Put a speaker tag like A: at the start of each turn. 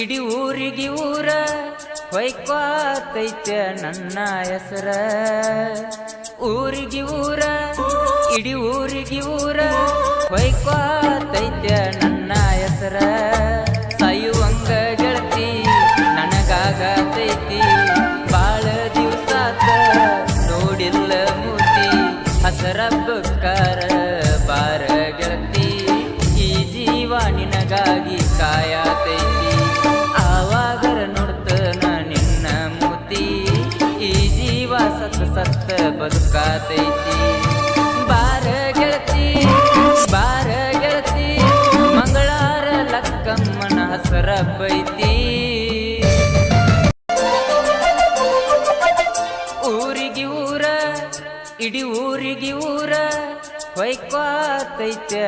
A: ಇಡೀ ಊರಿಗೆ ಊರ ಹೊಯ್ಕೋತೈತೆ ನನ್ನ ಹೆಸರ. ಊರಿಗೆ ಊರ ಇಡೀ ಊರಿಗೆ ಊರ ಹೊಯ್ಕೋತೈತೆ ನನ್ನ ಹೆಸರ. ಸಾಯುವಂಗ ಗೆಳತಿ ನನಗಾಗತೈತಿ, ಬಾಳ ದಿವಸಾತ ನೋಡಿಲ್ಲ ಮೂತಿ. ಹಸರ ಬಕ್ಕಾರ ಬಾರ ಗೆಳತಿ, ಈ ಜೀವ ನಿನಗಾಗಿ ಕಾಯತೈತಿ. ಆವಾಗರ ನೋಡ್ತನ ನಿನ್ನ ಮೂತಿ, ಈ ಜೀವ ಸತ್ತ ಬದುಕಾತೈತಿ. ಬಾರ ಗೆಳತಿ ಬಾರ ಗೆಳತಿ, ಮಂಗಳಾರ ಲಕ್ಕಮ್ಮನ ಹಸರ ಬೈತಿ. ಊರಿಗೆ ಊರ ಇಡೀ ಊರಿಗೆ ಊರ ಹೊಯ್ಕೋತೈತೆ